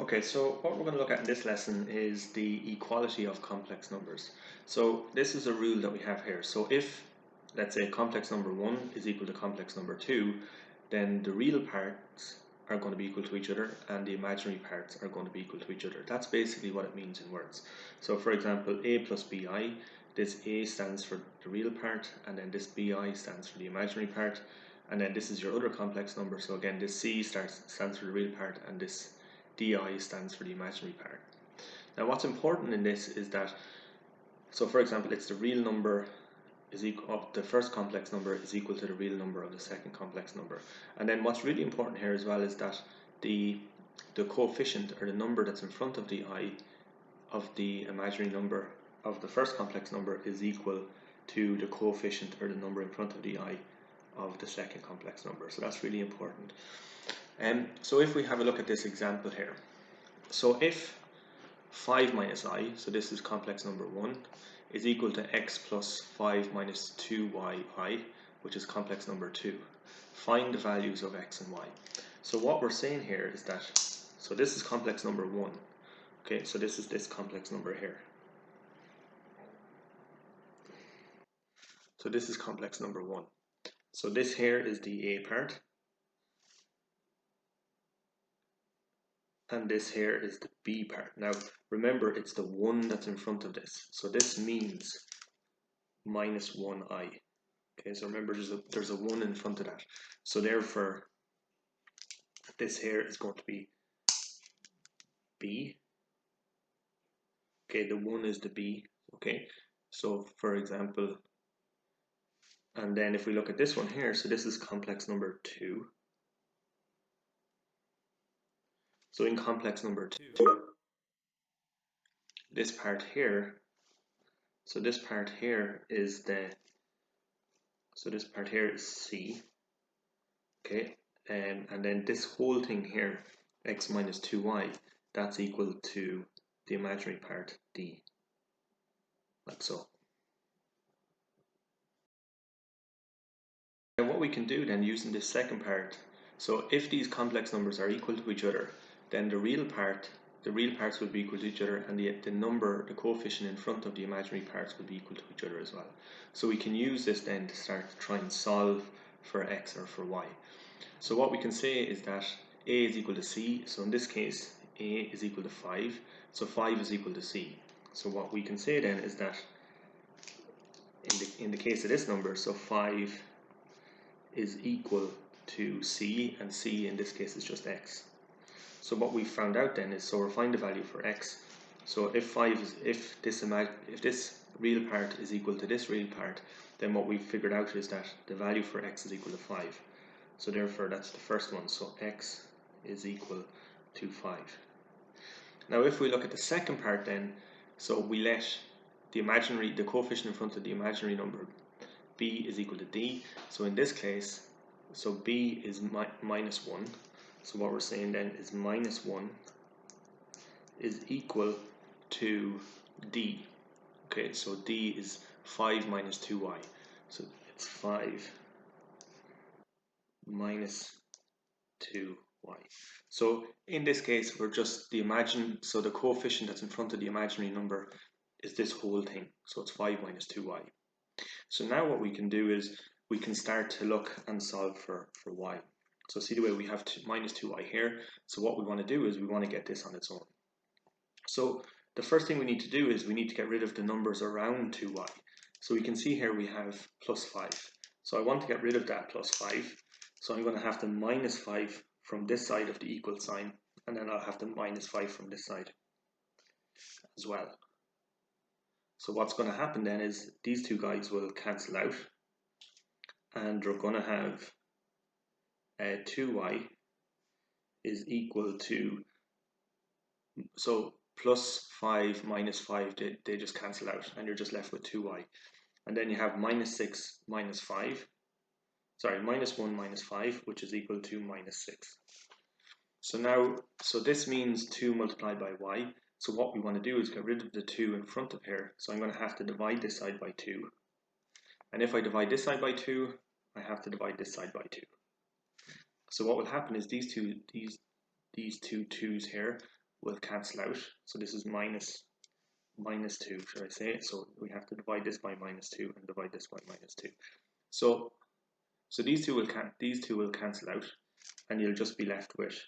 Okay, so what we're going to look at in this lesson is the equality of complex numbers. So this is a rule that we have here. So if, let's say, complex number 1 is equal to complex number 2, then the real parts are going to be equal to each other and the imaginary parts are going to be equal to each other. That's basically what it means in words. So for example, a plus bi, this a stands for the real part, and then this bi stands for the imaginary part, and then this is your other complex number. So again, this c stands for the real part, and this di stands for the imaginary part. Now what's important in this is that, so for example, it's the real number is equal of the first complex number is equal to the real number of the second complex number. And then what's really important here as well is that the coefficient, or the number that's in front of the I of the imaginary number of the first complex number, is equal to the coefficient, or the number in front of the I of the second complex number. So that's really important. So if we have a look at this example here, so if 5 minus I, so this is complex number 1, is equal to x plus 5 minus 2yi, which is complex number 2. Find the values of x and y. So what we're saying here is that, so this is complex number 1. Okay, so this is this complex number here. So this is complex number 1. So this here is the a part, and this here is the b part. Now remember, it's the 1 that's in front of this, so this means minus 1i. Okay, so remember there's a 1 in front of that, so therefore this here is going to be b. Okay, the 1 is the b. Okay, so for example, and then if we look at this one here, so this is complex number 2. So in complex number 2, this part here, so this part here is so this part here is c. Okay, and then this whole thing here, x minus 2y, that's equal to the imaginary part d, like so. And what we can do then, using this second part, so if these complex numbers are equal to each other, then the real parts will be equal to each other, and the number, the coefficient in front of the imaginary parts will be equal to each other as well. So we can use this then to start to try and solve for x or for y. So what we can say is that a is equal to c, so in this case a is equal to 5, so 5 is equal to c. So what we can say then is that in the case of this number, so 5 is equal to c, and c in this case is just x. So what we found out then is, so we're finding the value for x. So if this real part is equal to this real part, then what we've figured out is that the value for x is equal to 5. So therefore that's the first one, so x is equal to 5. Now if we look at the second part then, so we let the coefficient in front of the imaginary number b is equal to d. So in this case, so b is minus 1. So what we're saying then is minus 1 is equal to d. Okay, so d is 5 minus 2y. So it's 5 minus 2y. So in this case, we're just so the coefficient that's in front of the imaginary number is this whole thing. So it's 5 minus 2y. So now what we can do is we can start to look and solve for y. So see the way we have minus 2y here. So what we want to do is we want to get this on its own. So the first thing we need to do is we need to get rid of the numbers around 2y. So we can see here we have plus 5. So I want to get rid of that plus 5. So I'm going to have to minus 5 from this side of the equal sign, and then I'll have to minus 5 from this side as well. So what's going to happen then is these two guys will cancel out, and we're going to have 2y is equal to, so plus 5 minus 5, they just cancel out, and you're just left with 2y. And then you have minus 6 minus 5, sorry, minus 1 minus 5, which is equal to minus 6. So now, so this means 2 multiplied by y. So what we want to do is get rid of the 2 in front of here. So I'm going to have to divide this side by 2. And if I divide this side by 2, I have to divide this side by 2. So what will happen is these two 2's here will cancel out. So this is minus 2, should I say? So we have to divide this by minus 2 and divide this by minus 2. So these two will cancel out, and you'll just be left with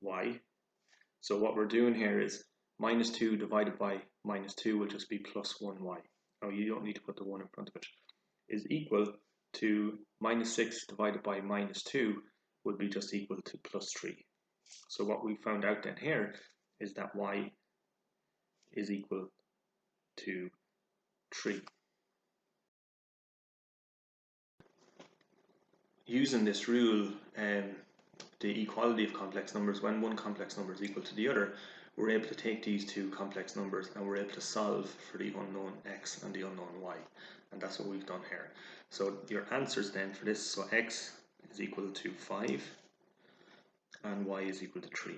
y. So what we're doing here is minus 2 divided by minus 2 will just be plus 1y. Now you don't need to put the 1 in front of it. Is equal to minus 6 divided by minus 2 would be just equal to plus 3. So what we found out then here is that y is equal to 3. Using this rule, the equality of complex numbers, when one complex number is equal to the other, we're able to take these two complex numbers and we're able to solve for the unknown x and the unknown y. And that's what we've done here. So your answers then for this, so x is equal to 5 and y is equal to 3.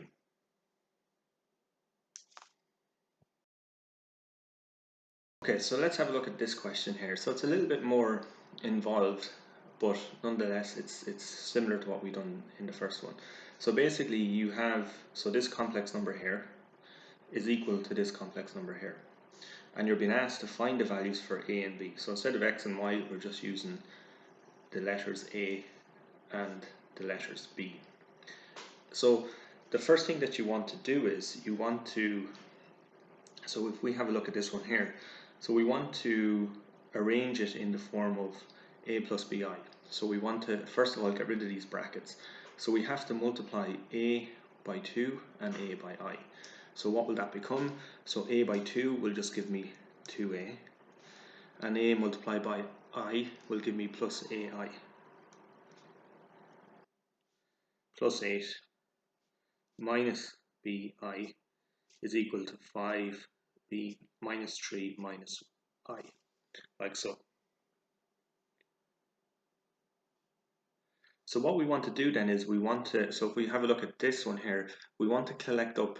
Okay, so let's have a look at this question here. So it's a little bit more involved, but nonetheless it's similar to what we've done in the first one. So basically you have, so this complex number here is equal to this complex number here. And you're being asked to find the values for a and b. So instead of x and y, we're just using the letters a and the letters b. So the first thing that you want to do is you want to, so if we have a look at this one here, so we want to arrange it in the form of a plus bi. So we want to, first of all, get rid of these brackets. So we have to multiply a by 2 and a by I. So what will that become? So a by 2 will just give me 2a, and a multiplied by I will give me plus ai. Plus 8 minus bi is equal to 5b minus 3 minus I, like so. So what we want to do then is we want to, so if we have a look at this one here, we want to collect up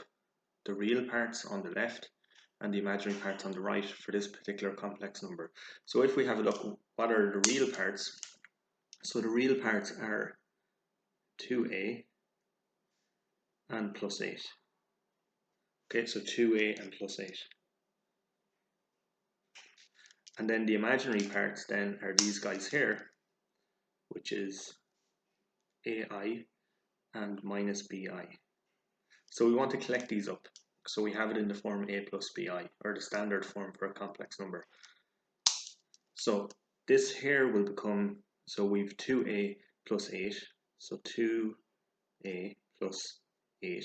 the real parts on the left and the imaginary parts on the right for this particular complex number. So if we have a look, what are the real parts? So the real parts are 2a and plus 8. Okay, so 2a and plus 8. And then the imaginary parts then are these guys here, which is ai and minus bi. So we want to collect these up. So we have it in the form a plus bi, or the standard form for a complex number. So this here will become, so we've 2a plus 8, so 2a plus 8.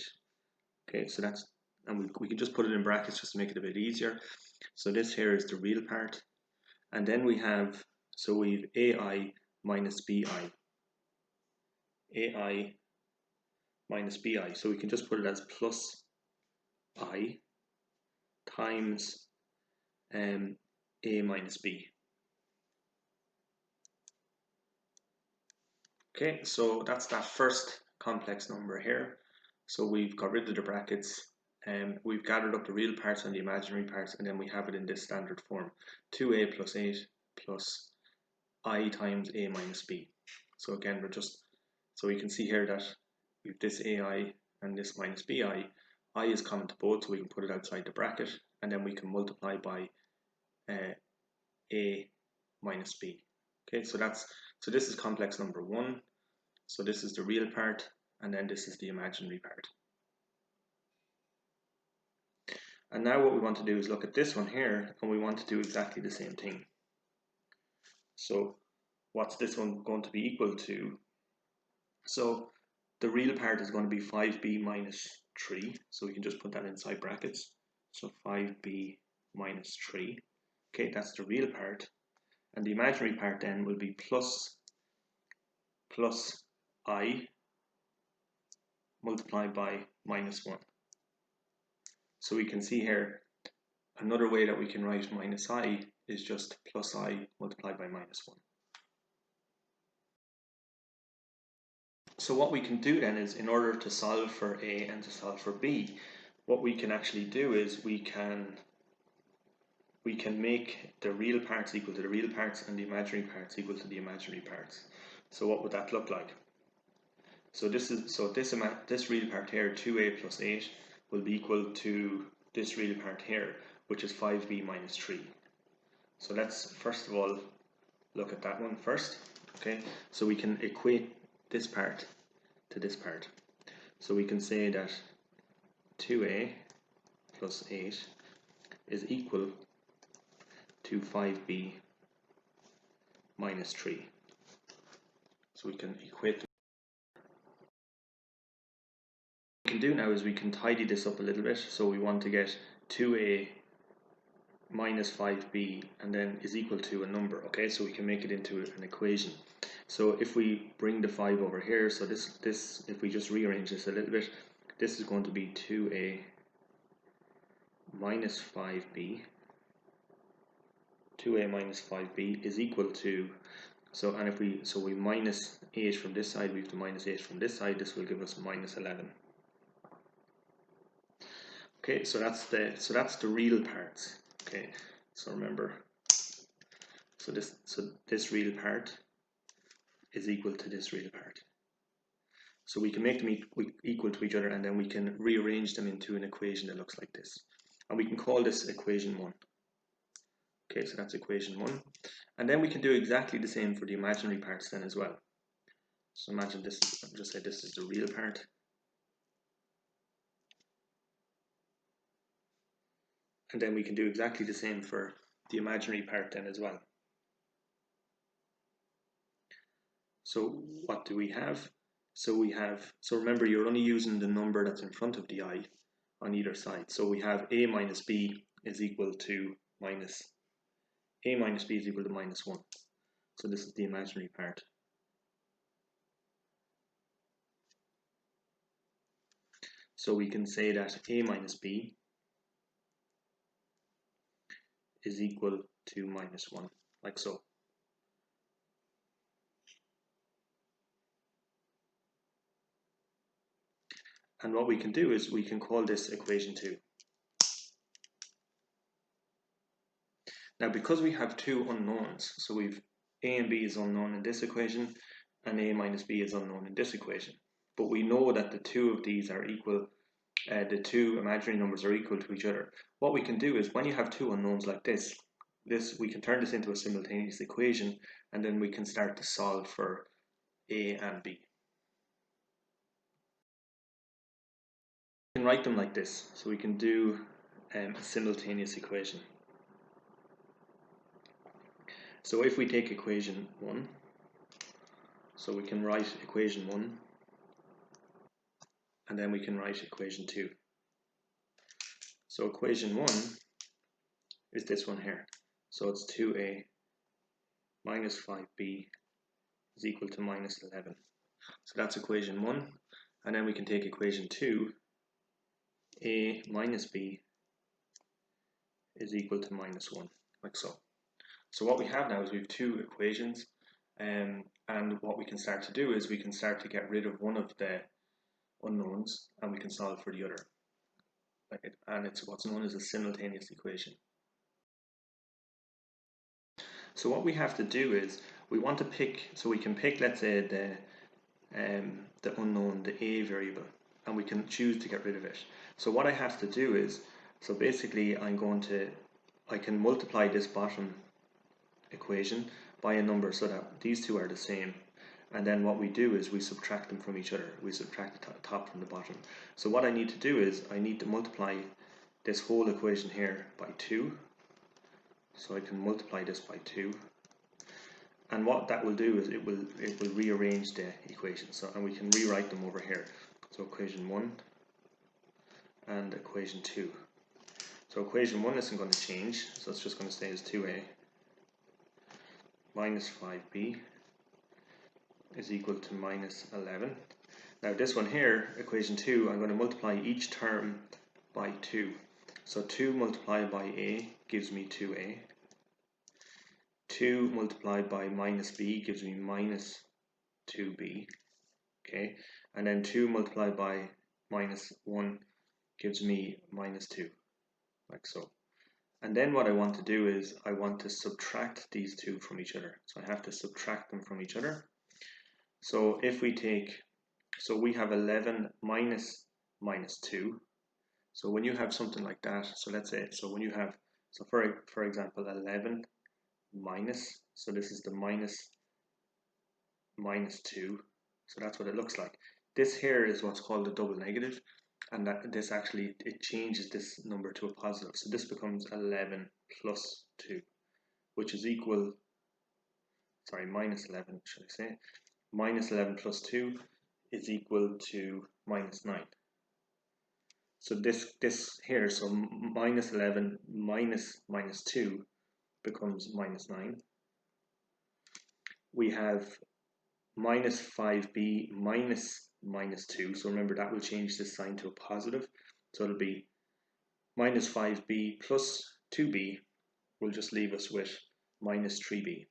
Okay, so that's, and we can just put it in brackets just to make it a bit easier. So this here is the real part. And then we have, so we've ai minus bi. ai minus bi. So we can just put it as plus I times a minus b. Okay, so that's that first complex number here. So we've got rid of the brackets, and we've gathered up the real parts and the imaginary parts, and then we have it in this standard form: 2a plus 8 plus I times a minus b. So again, we're just, so we can see here that we've this ai and this minus bi. I is common to both, so we can put it outside the bracket, and then we can multiply by a minus b. Okay, so that's, so this is complex number 1. So this is the real part, and then this is the imaginary part. And now what we want to do is look at this one here, and we want to do exactly the same thing. So what's this one going to be equal to? So the real part is going to be 5b minus 3, so we can just put that inside brackets. So 5b minus 3. Okay, that's the real part. And the imaginary part then will be plus I multiplied by minus 1. So we can see here, another way that we can write minus I is just plus I multiplied by minus 1. So what we can do then is, in order to solve for A and to solve for B, what we can actually do is we can make the real parts equal to the real parts and the imaginary parts equal to the imaginary parts. So what would that look like? So this is, so this real part here, 2a plus 8, will be equal to this real part here, which is 5b minus 3. So let's first of all look at that one first. Okay, so we can equate this part to this part. So we can say that 2a plus 8 is equal to 5b minus 3. So we can equate. What we can do now is we can tidy this up a little bit. So we want to get 2a minus 5b and then is equal to a number. Okay, so we can make it into an equation. So if we bring the 5 over here, so this if we just rearrange this a little bit, this is going to be 2a minus 5b. 2a minus 5b is equal to, so and if we minus 8 from this side, we have to minus 8 from this side. This will give us minus 11. Okay, so that's the real parts. Okay, so remember, so this real part is equal to this real part. So we can make them equal to each other, and then we can rearrange them into an equation that looks like this. And we can call this equation 1. Okay, so that's equation 1. And then we can do exactly the same for the imaginary parts then as well. So imagine this, I'll just say this is the real part. And then we can do exactly the same for the imaginary part then as well. So what do we have? So remember, you're only using the number that's in front of the I on either side. So we have a minus b is equal to minus, a minus b is equal to minus 1. So this is the imaginary part. So we can say that a minus b is equal to minus 1, like so. And what we can do is we can call this equation 2. Now, because we have two unknowns, so we've a and b is unknown in this equation, and a minus b is unknown in this equation. But we know that the two of these are equal, the two imaginary numbers are equal to each other. What we can do is, when you have two unknowns like this, we can turn this into a simultaneous equation, and then we can start to solve for a and b. We can write them like this, so we can do a simultaneous equation. So if we take equation 1, so we can write equation 1, and then we can write equation 2. So equation 1 is this one here. So it's 2a minus 5b is equal to minus 11. So that's equation 1. And then we can take equation 2, a minus b is equal to minus 1, like so. So what we have now is we have two equations, and what we can start to do is we can start to get rid of one of the unknowns, and we can solve for the other. And it's what's known as a simultaneous equation. So what we have to do is we want to pick, so we can pick, let's say, the unknown, the a variable, and we can choose to get rid of it. So what I have to do is, so basically I can multiply this bottom equation by a number so that these two are the same, and then what we do is we subtract them from each other. We subtract the top from the bottom. So what I need to do is I need to multiply this whole equation here by 2. So I can multiply this by 2, and what that will do is it will rearrange the equation. So, and we can rewrite them over here. So equation 1 and equation 2. So equation 1 isn't going to change, so it's just going to stay as 2a minus 5b is equal to minus 11. Now this one here, equation 2, I'm going to multiply each term by 2. So 2 multiplied by a gives me 2a. 2 multiplied by minus b gives me minus 2b. Okay, and then 2 multiplied by minus 1 gives me minus 2, like so. And then what I want to do is I want to subtract these two from each other. So I have to subtract them from each other. So if we take, so we have 11 minus 2, So when you have something like that, so let's say, so when you have, so for example, 11 minus, so this is the minus 2, so that's what it looks like. This here is what's called a double negative, and that this actually, it changes this number to a positive. So this becomes 11 plus 2, which is equal, sorry, minus 11, should I say? Minus 11 plus 2 is equal to minus 9. So this here, so minus 11 minus 2 becomes minus 9. We have minus 5b minus 2. So remember, that will change this sign to a positive. So it'll be minus 5b plus 2b will just leave us with minus 3b.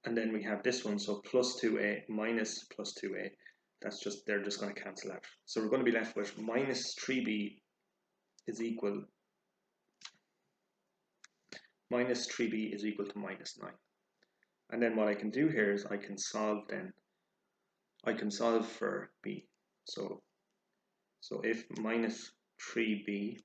And then we have this one, so plus 2a minus plus 2a. That's just, they're just going to cancel out. So we're going to be left with minus 3b is equal, minus 3b is equal to minus 9. And then what I can do here is I can solve then. I can solve for b. So if minus 3b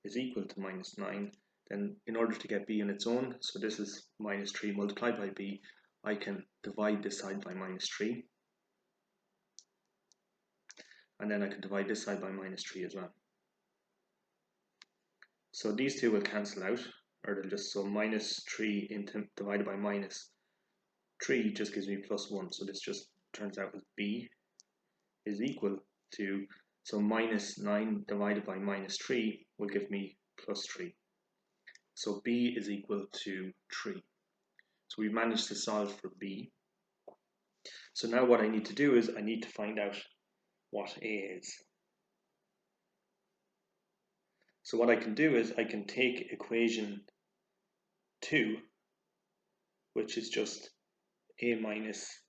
is equal to minus 9, then in order to get b on its own, so this is minus 3 multiplied by b, I can divide this side by minus 3. And then I can divide this side by minus 3 as well. So these two will cancel out, or they'll just, so minus 3 divided by minus 3 just gives me plus 1. So this just turns out as b is equal to, so minus 9 divided by minus 3 will give me plus 3. So b is equal to 3. So we managed to solve for b. So now what I need to do is I need to find out what a is. So what I can do is I can take equation 2, which is just a minus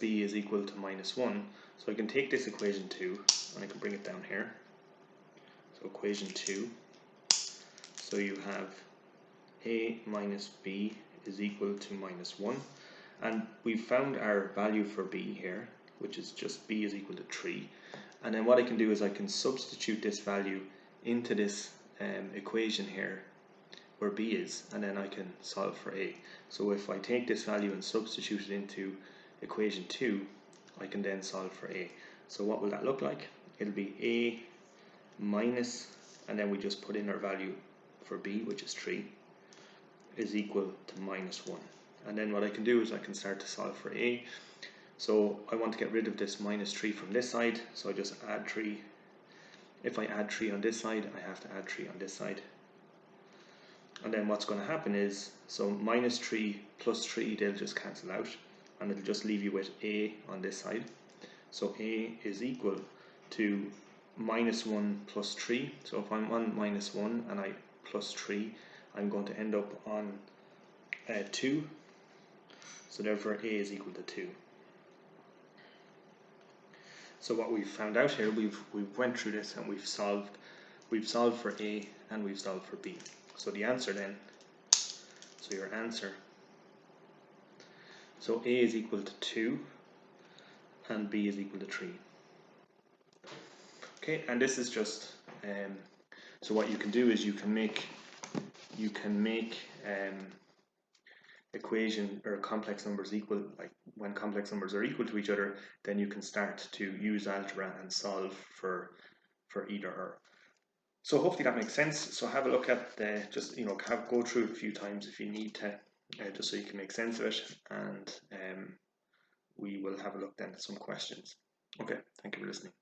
b is equal to minus 1. So I can take this equation 2 and I can bring it down here. So equation 2. So you have a minus b is equal to minus 1. And we've found our value for b here, which is just b is equal to 3. And then what I can do is I can substitute this value into this equation here where b is, and then I can solve for a. So if I take this value and substitute it into equation 2, I can then solve for a. So what will that look like? It'll be a minus, and then we just put in our value for b, which is 3, is equal to minus 1. And then what I can do is I can start to solve for a. So I want to get rid of this minus 3 from this side, so I just add 3. If I add 3 on this side, I have to add 3 on this side. And then what's going to happen is, so minus 3 plus 3, they'll just cancel out, and it'll just leave you with a on this side. So a is equal to minus 1 plus 3. So if I'm on minus 1 and I plus 3, I'm going to end up on 2. So therefore a is equal to 2. So what we've found out here, we've went through this and we've solved for a and we've solved for b. So the answer then, so your answer, so a is equal to 2 and b is equal to 3. Okay, and this is just, so what you can do is you can make equation or complex numbers equal, like when complex numbers are equal to each other, then you can start to use algebra and solve for either or. So hopefully that makes sense. So have a look at the, just, you know, go through it a few times if you need to, just so you can make sense of it, and we will have a look then at some questions. Okay, thank you for listening.